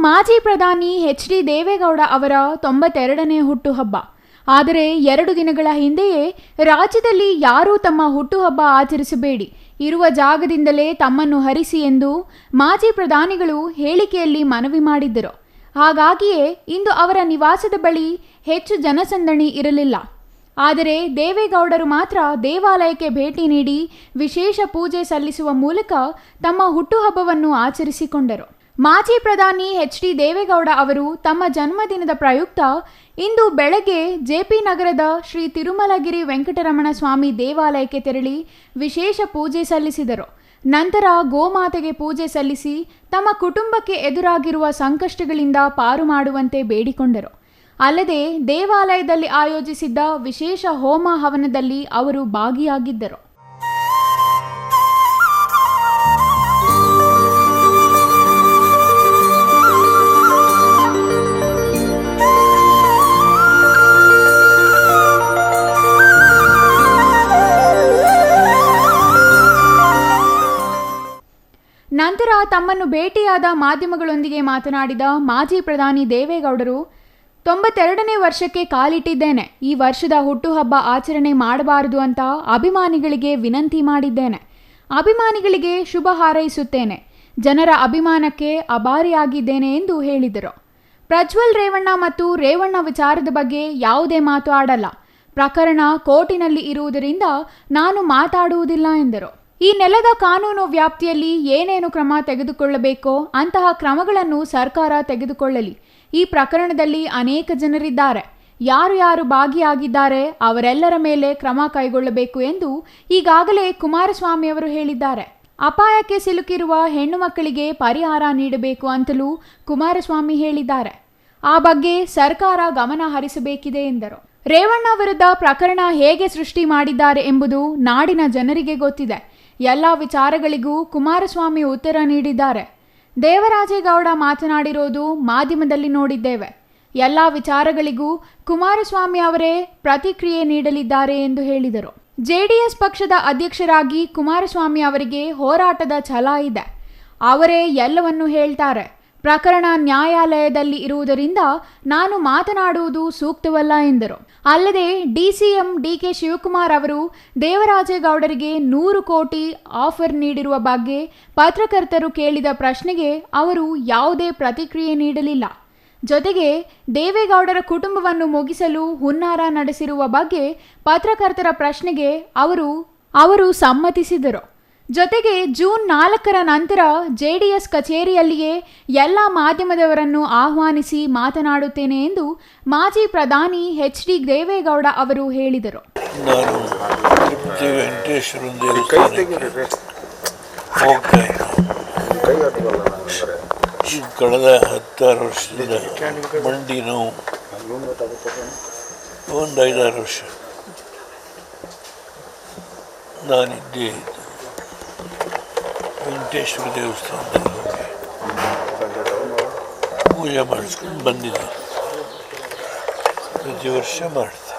ಮಾಜಿ ಪ್ರಧಾನಿ ಎಚ್.ಡಿ. ದೇವೇಗೌಡ ಅವರ 92ನೇ ಹುಟ್ಟುಹಬ್ಬ. ಆದರೆ 2 ದಿನಗಳ ಹಿಂದೆಯೇ ರಾಜ್ಯದಲ್ಲಿ ಯಾರೂ ತಮ್ಮ ಹುಟ್ಟುಹಬ್ಬ ಆಚರಿಸಬೇಡಿ, ಇರುವ ಜಾಗದಿಂದಲೇ ತಮ್ಮನ್ನು ಹರಿಸಿ ಎಂದು ಮಾಜಿ ಪ್ರಧಾನಿಗಳು ಹೇಳಿಕೆಯಲ್ಲಿ ಮನವಿ ಮಾಡಿದ್ದರು. ಹಾಗಾಗಿಯೇ ಇಂದು ಅವರ ನಿವಾಸದ ಬಳಿ ಹೆಚ್ಚು ಜನಸಂದಣಿ ಇರಲಿಲ್ಲ. ಆದರೆ ದೇವೇಗೌಡರು ಮಾತ್ರ ದೇವಾಲಯಕ್ಕೆ ಭೇಟಿ ನೀಡಿ ವಿಶೇಷ ಪೂಜೆ ಸಲ್ಲಿಸುವ ಮೂಲಕ ತಮ್ಮ ಹುಟ್ಟುಹಬ್ಬವನ್ನು ಆಚರಿಸಿಕೊಂಡರು. ಮಾಜಿ ಪ್ರಧಾನಿ ಎಚ್.ಡಿ. ದೇವೇಗೌಡ ಅವರು ತಮ್ಮ ಜನ್ಮದಿನದ ಪ್ರಯುಕ್ತ ಇಂದು ಬೆಳಗ್ಗೆ ಜೆಪಿ ನಗರದ ಶ್ರೀ ತಿರುಮಲಗಿರಿ ವೆಂಕಟರಮಣ ಸ್ವಾಮಿ ದೇವಾಲಯಕ್ಕೆ ತೆರಳಿ ವಿಶೇಷ ಪೂಜೆ ಸಲ್ಲಿಸಿದರು. ನಂತರ ಗೋಮಾತೆಗೆ ಪೂಜೆ ಸಲ್ಲಿಸಿ ತಮ್ಮ ಕುಟುಂಬಕ್ಕೆ ಎದುರಾಗಿರುವ ಸಂಕಷ್ಟಗಳಿಂದ ಪಾರು ಮಾಡುವಂತೆ ಬೇಡಿಕೊಂಡರು. ಅಲ್ಲದೆ ದೇವಾಲಯದಲ್ಲಿ ಆಯೋಜಿಸಿದ್ದ ವಿಶೇಷ ಹೋಮ ಹವನದಲ್ಲಿ ಅವರು ಭಾಗಿಯಾಗಿದ್ದರು. ನಂತರ ತಮ್ಮನ್ನು ಭೇಟಿಯಾದ ಮಾಧ್ಯಮಗಳೊಂದಿಗೆ ಮಾತನಾಡಿದ ಮಾಜಿ ಪ್ರಧಾನಿ ದೇವೇಗೌಡರು, 92ನೇ ವರ್ಷಕ್ಕೆ ಕಾಲಿಟ್ಟಿದ್ದೇನೆ. ಈ ವರ್ಷದ ಹುಟ್ಟುಹಬ್ಬ ಆಚರಣೆ ಮಾಡಬಾರದು ಅಂತ ಅಭಿಮಾನಿಗಳಿಗೆ ವಿನಂತಿ ಮಾಡಿದ್ದೇನೆ. ಅಭಿಮಾನಿಗಳಿಗೆ ಶುಭ ಹಾರೈಸುತ್ತೇನೆ. ಜನರ ಅಭಿಮಾನಕ್ಕೆ ಅಭಾರಿಯಾಗಿದ್ದೇನೆ ಎಂದು ಹೇಳಿದರು. ಪ್ರಜ್ವಲ್ ರೇವಣ್ಣ ಮತ್ತು ರೇವಣ್ಣ ವಿಚಾರದ ಬಗ್ಗೆ ಯಾವುದೇ ಮಾತು ಆಡಲ್ಲ. ಪ್ರಕರಣ ಕೋರ್ಟಿನಲ್ಲಿ ಇರುವುದರಿಂದ ನಾನು ಮಾತಾಡುವುದಿಲ್ಲ ಎಂದರು. ಈ ನೆಲದ ಕಾನೂನು ವ್ಯಾಪ್ತಿಯಲ್ಲಿ ಏನೇನು ಕ್ರಮ ತೆಗೆದುಕೊಳ್ಳಬೇಕೋ ಅಂತಹ ಕ್ರಮಗಳನ್ನು ಸರ್ಕಾರ ತೆಗೆದುಕೊಳ್ಳಲಿ. ಈ ಪ್ರಕರಣದಲ್ಲಿ ಅನೇಕ ಜನರಿದ್ದಾರೆ. ಯಾರು ಭಾಗಿಯಾಗಿದ್ದಾರೆ ಅವರೆಲ್ಲರ ಮೇಲೆ ಕ್ರಮ ಕೈಗೊಳ್ಳಬೇಕು ಎಂದು ಈಗಾಗಲೇ ಕುಮಾರಸ್ವಾಮಿ ಅವರು ಹೇಳಿದ್ದಾರೆ. ಅಪಾಯಕ್ಕೆ ಸಿಲುಕಿರುವ ಹೆಣ್ಣು ಮಕ್ಕಳಿಗೆ ಪರಿಹಾರ ನೀಡಬೇಕು ಅಂತಲೂ ಕುಮಾರಸ್ವಾಮಿ ಹೇಳಿದ್ದಾರೆ. ಆ ಬಗ್ಗೆ ಸರ್ಕಾರ ಗಮನ ಹರಿಸಬೇಕಿದೆ ಎಂದರು. ರೇವಣ್ಣ ವಿರುದ್ಧ ಪ್ರಕರಣ ಹೇಗೆ ಸೃಷ್ಟಿ ಮಾಡಿದ್ದಾರೆ ಎಂಬುದು ನಾಡಿನ ಜನರಿಗೆ ಗೊತ್ತಿದೆ. ಎಲ್ಲ ವಿಚಾರಗಳಿಗೂ ಕುಮಾರಸ್ವಾಮಿ ಉತ್ತರ ನೀಡಿದ್ದಾರೆ. ದೇವರಾಜೇಗೌಡ ಮಾತನಾಡಿರೋದು ಮಾಧ್ಯಮದಲ್ಲಿ ನೋಡಿದ್ದೇವೆ. ಎಲ್ಲ ವಿಚಾರಗಳಿಗೂ ಕುಮಾರಸ್ವಾಮಿ ಅವರೇ ಪ್ರತಿಕ್ರಿಯೆ ನೀಡಲಿದ್ದಾರೆ ಎಂದು ಹೇಳಿದರು. ಜೆಡಿಎಸ್ ಪಕ್ಷದ ಅಧ್ಯಕ್ಷರಾಗಿ ಕುಮಾರಸ್ವಾಮಿ ಅವರಿಗೆ ಹೋರಾಟದ ಛಲ ಇದೆ. ಅವರೇ ಎಲ್ಲವನ್ನೂ ಹೇಳ್ತಾರೆ. ಪ್ರಕರಣ ನ್ಯಾಯಾಲಯದಲ್ಲಿ ಇರುವುದರಿಂದ ನಾನು ಮಾತನಾಡುವುದು ಸೂಕ್ತವಲ್ಲ ಎಂದರು. ಅಲ್ಲದೆ ಡಿಸಿಎಂ ಡಿಕೆ ಶಿವಕುಮಾರ್ ಅವರು ದೇವರಾಜೇಗೌಡರಿಗೆ 100 ಕೋಟಿ ಆಫರ್ ನೀಡಿರುವ ಬಗ್ಗೆ ಪತ್ರಕರ್ತರು ಕೇಳಿದ ಪ್ರಶ್ನೆಗೆ ಅವರು ಯಾವುದೇ ಪ್ರತಿಕ್ರಿಯೆ ನೀಡಲಿಲ್ಲ. ಜೊತೆಗೆ ದೇವೇಗೌಡರ ಕುಟುಂಬವನ್ನು ಮುಗಿಸಲು ಹುನ್ನಾರ ನಡೆಸಿರುವ ಬಗ್ಗೆ ಪತ್ರಕರ್ತರ ಪ್ರಶ್ನೆಗೆ ಅವರು ಸಮ್ಮತಿಸಿದರು. ಜೊತೆಗೆ ಜೂನ್ 4ರ ನಂತರ ಜೆಡಿಎಸ್ ಕಚೇರಿಯಲ್ಲಿಯೇ ಎಲ್ಲ ಮಾಧ್ಯಮದವರನ್ನು ಆಹ್ವಾನಿಸಿ ಮಾತನಾಡುತ್ತೇನೆ ಎಂದು ಮಾಜಿ ಪ್ರಧಾನಿ ಎಚ್.ಡಿ. ದೇವೇಗೌಡ ಅವರು ಹೇಳಿದರು. ಕಳೆದ 16 ವರ್ಷದಿಂದ ಮಂಡಿ ನೋವು, ಒಂದು 5-6 ವರ್ಷ ನಾನಿದ್ದೆ ವೆಂಕಟೇಶ್ವರ ದೇವಸ್ಥಾನದಲ್ಲಿ ಹೋಗಿ ಪೂಜೆ ಮಾಡಿಸ್ಕೊಂಡು ಬಂದಿದ್ದೆ. ಪ್ರತಿ ವರ್ಷ ಮಾಡ್ತೆ.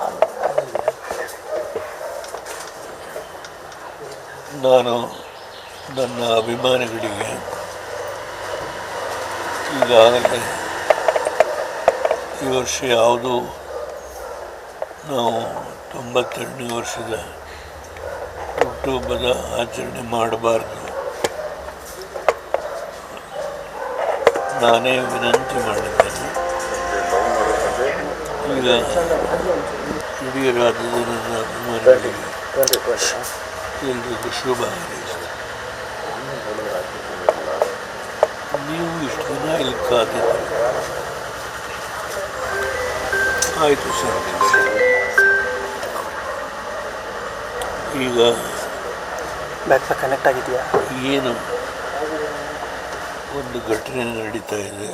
ನಾನು ನನ್ನ ಅಭಿಮಾನಿಗಳಿಗೆ ಈಗಾಗಲೇ ಈ ವರ್ಷ ಯಾವುದೂ ನಾವು 92ನೇ ವರ್ಷದ ಹುಟ್ಟುಹಬ್ಬದ ಆಚರಣೆ ಮಾಡಬಾರ್ದು, ನಾನೇ ವಿನಂತಿ ಮಾಡಿದ್ದೇನೆ. ಈಗ ಇಡೀ ರಾಜ್ಯದ ನನ್ನ ಅಭಿಮಾನಿಗಳಿಗೆ ಎಲ್ರಿಗೂ ಶುಭ ಹಾರೈಸ್ತೇನೆ. ನೀವು ಇಷ್ಟು ದಿನ ಇಲ್ಲಿ ಕಾದಿದ್ದೀರಿ. ಆಯಿತು ಸರ್. ಈಗ ಕನೆಕ್ಟ್ ಆಗಿದೆಯಾ? ಏನು ಒಂದು ಘಟನೆ ನಡೀತಾ ಇದೆ.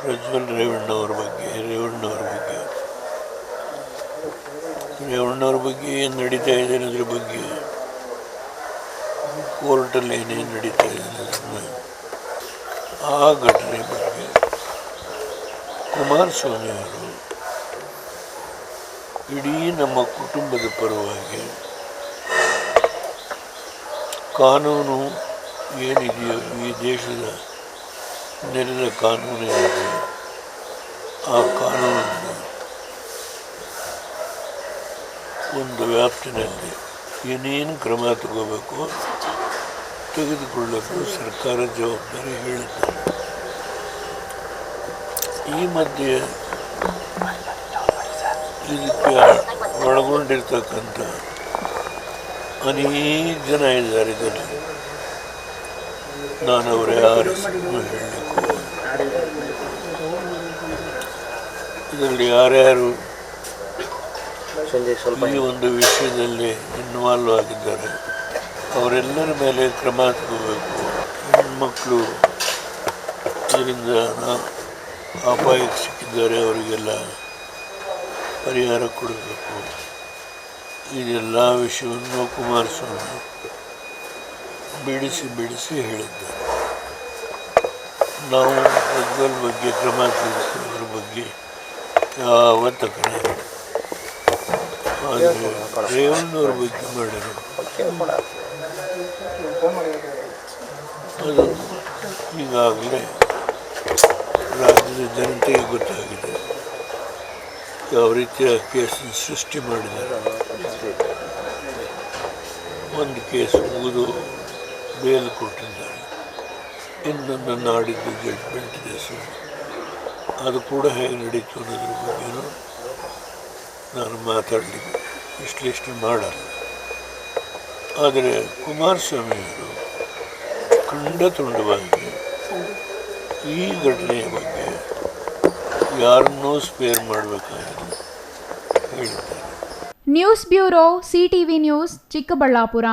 ಪ್ರಜ್ವಲ್ ರೇವಣ್ಣವ್ರ ಬಗ್ಗೆ ಏನು ನಡೀತಾ ಇದೆ ಅನ್ನೋದ್ರ ಬಗ್ಗೆ, ಕೋರ್ಟಲ್ಲಿ ಏನೇನು ನಡೀತಾ ಇದೆ ಅನ್ನೋದನ್ನ, ಆ ಘಟನೆ ಬಗ್ಗೆ ಕುಮಾರಸ್ವಾಮಿ ಅವರು ಇಡೀ ನಮ್ಮ ಕುಟುಂಬದ ಪರವಾಗಿ ಕಾನೂನು ಏನಿದೆಯೋ ಈ ದೇಶದ ನೆಲದ ಕಾನೂನು ಏನಿದೆ ಆ ಕಾನೂನನ್ನು ಒಂದು ವ್ಯಾಪ್ತಿನಲ್ಲಿ ಏನೇನು ಕ್ರಮ ತಗೋಬೇಕು ತೆಗೆದುಕೊಳ್ಳಲು ಸರ್ಕಾರ ಜವಾಬ್ದಾರಿ ಹೇಳಿದ್ದಾರೆ. ಈ ಮಧ್ಯೆ ಇದಕ್ಕೆ ಒಳಗೊಂಡಿರ್ತಕ್ಕಂಥ ಅನೇಕ ಜನ ಇದ್ದಾರೆ ಇದರಲ್ಲಿ. ನಾನು ಅವರ ಯಾರ ಹೆಸರನ್ನು ಹೇಳಲಿಕ್ಕೆ ಇದರಲ್ಲಿ ಯಾರ್ಯಾರು ಈ ಒಂದು ವಿಷಯದಲ್ಲಿ ಇನ್ವಾಲ್ವ್ ಆಗಿದ್ದಾರೆ ಅವರೆಲ್ಲರ ಮೇಲೆ ಕ್ರಮ ತಗೋಬೇಕು. ಹೆಣ್ಮಕ್ಳು ಇದರಿಂದ ಅಪಾಯಕ್ಕೆ ಸಿಕ್ಕಿದ್ದಾರೆ, ಅವರಿಗೆಲ್ಲ ಪರಿಹಾರ ಕೊಡಬೇಕು. ಇದೆಲ್ಲ ವಿಷಯವನ್ನು ಕುಮಾರಸ್ವಾಮಿ ಬಿಡಿಸಿ ಹೇಳಿದ್ದಾರೆ. ನಾವು ಪ್ರಜ್ವಲ್ ಬಗ್ಗೆ ಕ್ರಮ ತೆಗೆದುಕೊಳ್ಳೋದ್ರ ಬಗ್ಗೆ ಯಾವ ತಕನೆ ಆದರೆ ರೇವಣ್ಣವ್ರ ಬಗ್ಗೆ ಮಾಡಿರೋ ಅದು ಈಗಾಗಲೇ ರಾಜ್ಯದ ಜನತೆಗೆ ಗೊತ್ತಾಗಿದೆ ಯಾವ ರೀತಿಯ ಕೇಸನ್ನು ಸೃಷ್ಟಿ ಮಾಡಿದ್ದಾರೆ. ಒಂದು ಕೇಸ್ ಮುಗಿದು ಬೇಲ್ ಕೊಟ್ಟಿದ್ದಾರೆ, ಇನ್ನೊಂದು ನಾಡಿದ್ದು ಜಡ್ಜ್ಮೆಂಟ್ ಇದೆ. ಅದು ಕೂಡ ಹೇಗೆ ನಡೀತು ಅನ್ನೋದ್ರ ಬಗ್ಗೆಯೂ ನಾನು ಮಾತಾಡಲಿಕ್ಕೆ ವಿಶ್ಲೇಷಣೆ ಮಾಡಲ್ಲ. ಆದರೆ ಕುಮಾರಸ್ವಾಮಿಯವರು ಖಂಡತುಂಡವಾಗಿ ಈ ಘಟನೆಯ ಬಗ್ಗೆ ಯಾರನ್ನೂ ಸ್ಪೇರ್ ಮಾಡಬೇಕಾಗಿಲ್ಲ ಹೇಳಿದ್ದಾರೆ. News bureau, CTV news, Chikkaballapur.